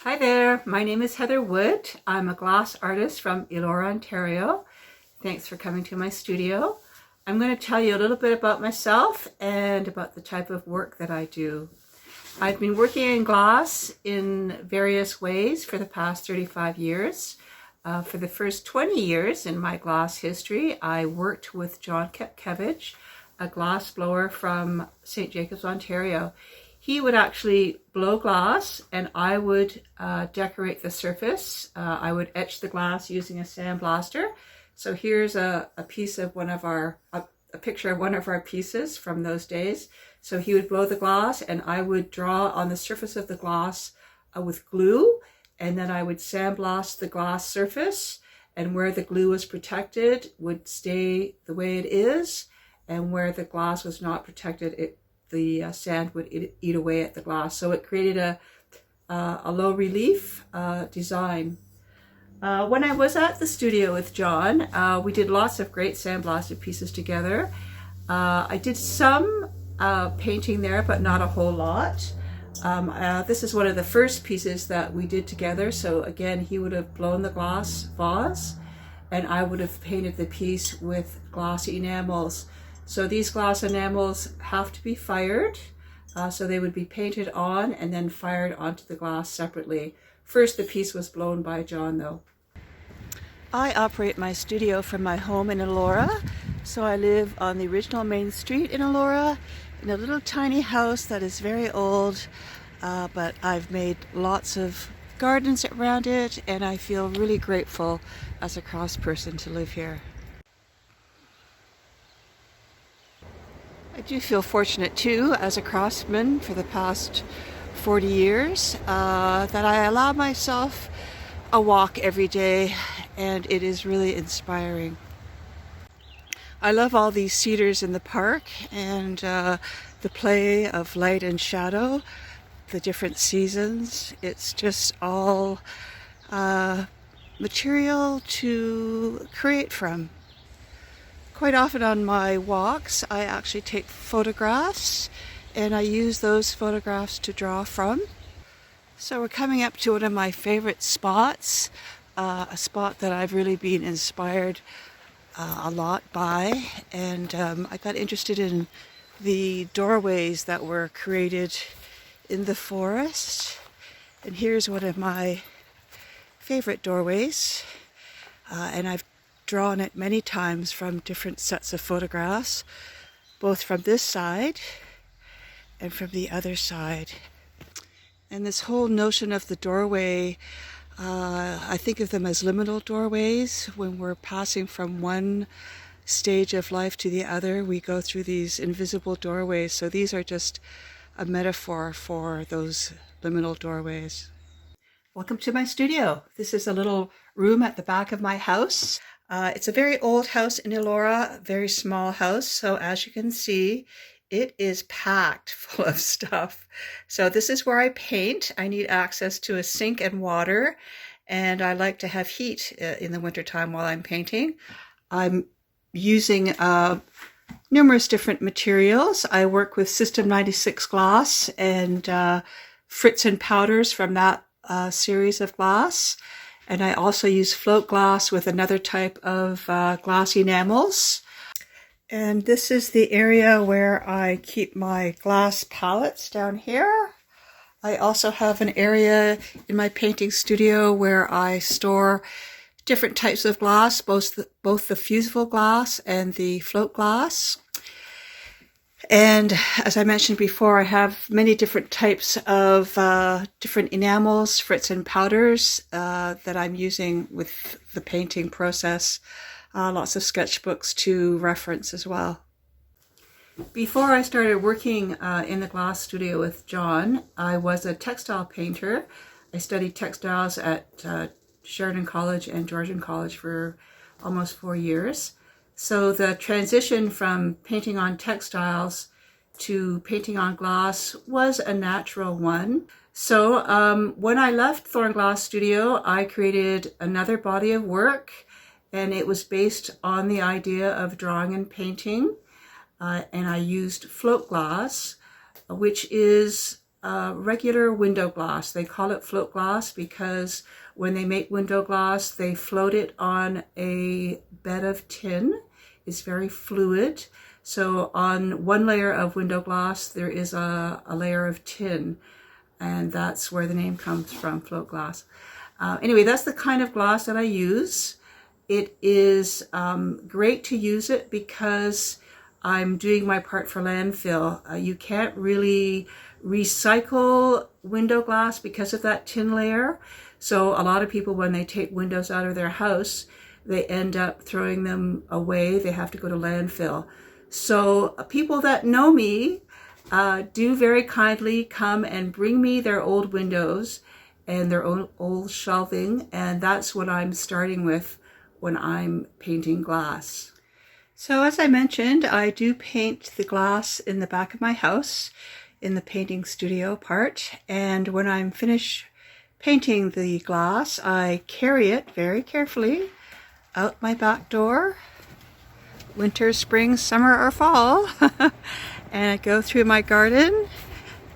Hi there, my name is Heather Wood. I'm a glass artist from Elora, Ontario. Thanks for coming to my studio. I'm going to tell you a little bit about myself and about the type of work that I do. I've been working in glass in various ways for the past 35 years. For the first 20 years in my glass history, I worked with John Ketkevich, a glass blower from St. Jacobs, Ontario. He would actually blow glass and I would decorate the surface. I would etch the glass using a sandblaster. So here's a piece of a picture of one of our pieces from those days. So he would blow the glass and I would draw on the surface of the glass with glue, and then I would sandblast the glass surface, and where the glue was protected would stay the way it is, and where the glass was not protected, the sand would eat away at the glass. So it created a low relief design. When I was at the studio with John, we did lots of great sandblasted pieces together. I did some painting there, but not a whole lot. This is one of the first pieces that we did together. So again, he would have blown the glass vase and I would have painted the piece with glass enamels. So these glass enamels have to be fired. So they would be painted on and then fired onto the glass separately. First, the piece was blown by John though. I operate my studio from my home in Elora. So I live on the original main street in Elora in a little tiny house that is very old, but I've made lots of gardens around it and I feel really grateful as a cross person to live here. I do feel fortunate too, as a craftsman for the past 40 years, that I allow myself a walk every day, and it is really inspiring. I love all these cedars in the park and the play of light and shadow, the different seasons. It's just all material to create from. Quite often on my walks, I actually take photographs and I use those photographs to draw from. So we're coming up to one of my favorite spots, a spot that I've really been inspired a lot by, and I got interested in the doorways that were created in the forest. And here's one of my favorite doorways, and I've drawn it many times from different sets of photographs, both from this side and from the other side. And this whole notion of the doorway, I think of them as liminal doorways. When we're passing from one stage of life to the other, we go through these invisible doorways. So these are just a metaphor for those liminal doorways. Welcome to my studio. This is a little room at the back of my house. It's a very old house in Elora, a very small house. So as you can see, it is packed full of stuff. So this is where I paint. I need access to a sink and water, and I like to have heat in the wintertime while I'm painting. I'm using numerous different materials. I work with System 96 glass and Fritz and powders from that series of glass. And I also use float glass with another type of glass enamels. And this is the area where I keep my glass palettes down here. I also have an area in my painting studio where I store different types of glass, both the fusible glass and the float glass. And as I mentioned before, I have many different types of different enamels, Fritz and powders that I'm using with the painting process. Lots of sketchbooks to reference as well. Before I started working in the glass studio with John, I was a textile painter. I studied textiles at Sheridan College and Georgian College for almost 4 years. So the transition from painting on textiles to painting on glass was a natural one. So when I left Thorn Glass Studio, I created another body of work, and it was based on the idea of drawing and painting. And I used float glass, which is regular window glass. They call it float glass because when they make window glass, they float it on a bed of tin. It's very fluid. So on one layer of window glass, there is a layer of tin, and that's where the name comes from, float glass. Anyway, that's the kind of glass that I use. It is great to use it because I'm doing my part for landfill. You can't really recycle window glass because of that tin layer. So a lot of people, when they take windows out of their house, they end up throwing them away. They have to go to landfill. So people that know me do very kindly come and bring me their old windows and their old shelving, and that's what I'm starting with when I'm painting glass. So as I mentioned, I do paint the glass in the back of my house in the painting studio part, and when I'm finished painting the glass, I carry it very carefully out my back door, winter, spring, summer, or fall, and I go through my garden,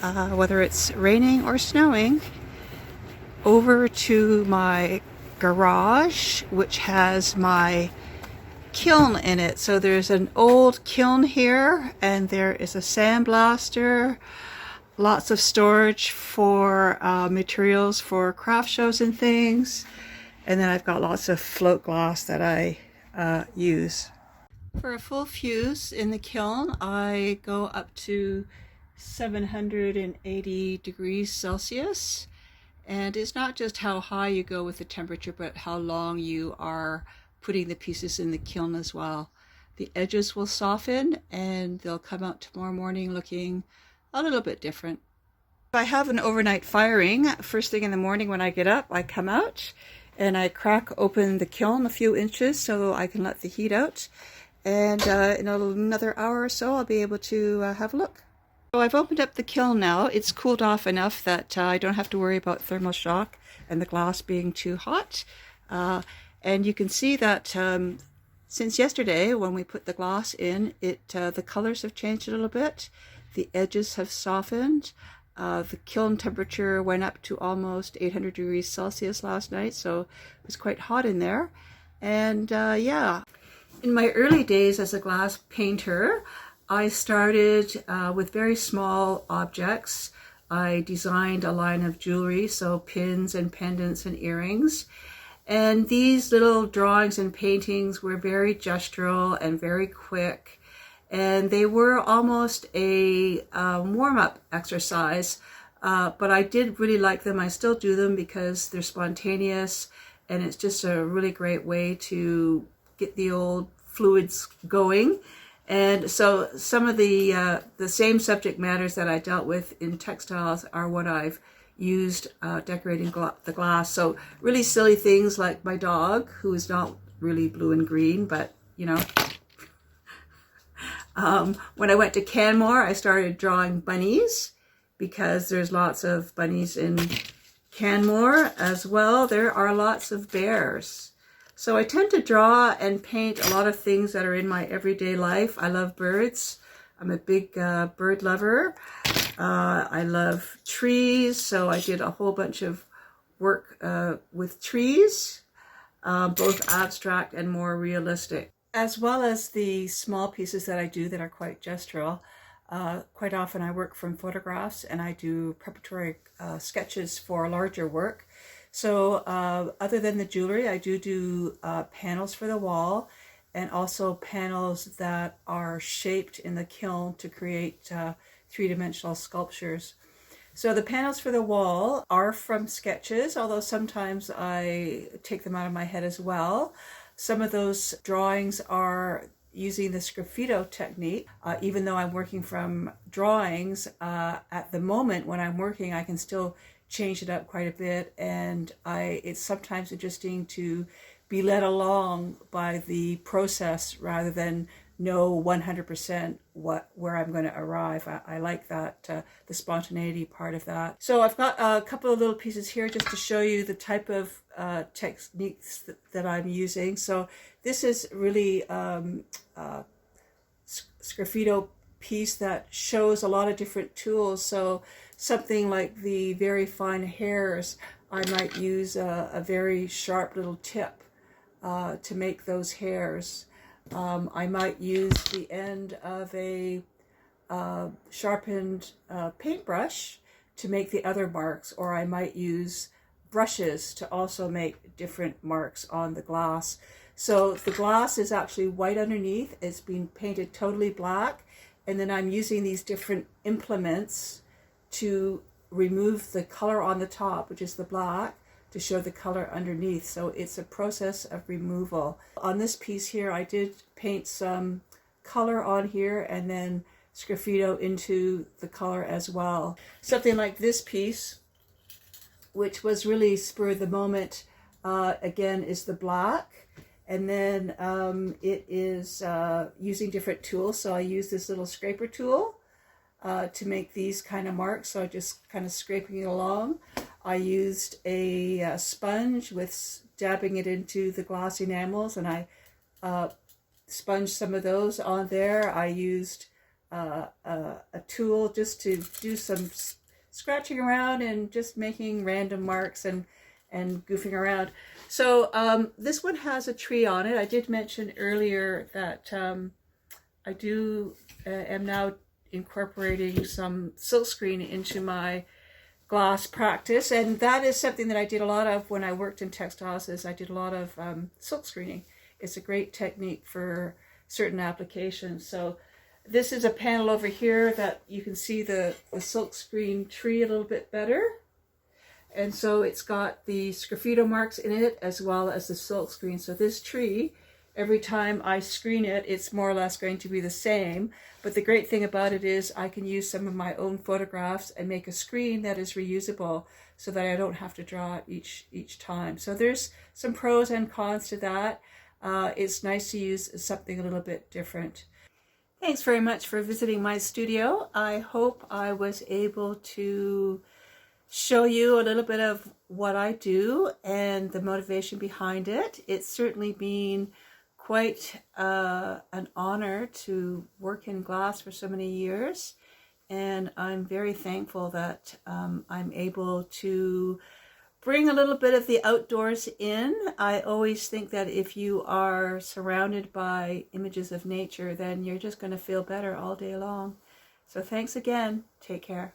whether it's raining or snowing, over to my garage, which has my kiln in it. So there's an old kiln here, and there is a sandblaster, lots of storage for materials for craft shows and things, and then I've got lots of float glass that I use. For a full fuse in the kiln, I go up to 780 degrees Celsius. And it's not just how high you go with the temperature, but how long you are putting the pieces in the kiln as well. The edges will soften and they'll come out tomorrow morning looking a little bit different. If I have an overnight firing, first thing in the morning when I get up, I come out and I crack open the kiln a few inches so I can let the heat out. And in another hour or so, I'll be able to have a look. So I've opened up the kiln now. It's cooled off enough that I don't have to worry about thermal shock and the glass being too hot. And you can see that since yesterday when we put the glass in, the colors have changed a little bit. The edges have softened. The kiln temperature went up to almost 800 degrees Celsius last night, so it was quite hot in there. And yeah, in my early days as a glass painter, I started with very small objects. I designed a line of jewelry, so pins and pendants and earrings. And these little drawings and paintings were very gestural and very quick. And they were almost a warm-up exercise, but I did really like them. I still do them because they're spontaneous, and it's just a really great way to get the old fluids going. And so some of the same subject matters that I dealt with in textiles are what I've used decorating the glass. So really silly things like my dog, who is not really blue and green, but you know. When I went to Canmore, I started drawing bunnies because there's lots of bunnies in Canmore as well. There are lots of bears. So I tend to draw and paint a lot of things that are in my everyday life. I love birds. I'm a big bird lover. I love trees, so I did a whole bunch of work with trees, both abstract and more realistic. As well as the small pieces that I do that are quite gestural. Quite often I work from photographs and I do preparatory sketches for larger work. So other than the jewelry, I do panels for the wall, and also panels that are shaped in the kiln to create three-dimensional sculptures. So the panels for the wall are from sketches, although sometimes I take them out of my head as well. Some of those drawings are using the sgraffito technique. Even though I'm working from drawings, at the moment when I'm working, I can still change it up quite a bit, and it's sometimes interesting to be led along by the process rather than know 100% where I'm going to arrive. I like that, the spontaneity part of that. So I've got a couple of little pieces here just to show you the type of techniques that I'm using. So this is really sgraffito piece that shows a lot of different tools. So something like the very fine hairs, I might use a very sharp little tip to make those hairs. I might use the end of a sharpened paintbrush to make the other marks, or I might use brushes to also make different marks on the glass. So the glass is actually white underneath. It's been painted totally black, and then I'm using these different implements to remove the color on the top, which is the black, to show the color underneath. So it's a process of removal. On this piece here, I did paint some color on here and then sgraffito into the color as well. Something like this piece, which was really spur of the moment, again, is the black. And then it is using different tools. So I use this little scraper tool to make these kind of marks. So I just kind of scraping it along. I used a sponge with dabbing it into the glass enamels, and I sponged some of those on there. I used a tool just to do some scratching around and just making random marks and goofing around. So this one has a tree on it. I did mention earlier that I am now incorporating some silkscreen into my glass practice, and that is something that I did a lot of when I worked in textiles. I did a lot of silk screening. It's a great technique for certain applications. So this is a panel over here that you can see the silk screen tree a little bit better. And so it's got the sgraffito marks in it as well as the silk screen. So this tree, every time I screen it, it's more or less going to be the same. But the great thing about it is I can use some of my own photographs and make a screen that is reusable so that I don't have to draw it each time. So there's some pros and cons to that. It's nice to use something a little bit different. Thanks very much for visiting my studio. I hope I was able to show you a little bit of what I do and the motivation behind it. It's certainly been quite an honor to work in glass for so many years, and I'm very thankful that I'm able to bring a little bit of the outdoors in. I always think that if you are surrounded by images of nature, then you're just going to feel better all day long. So thanks again. Take care.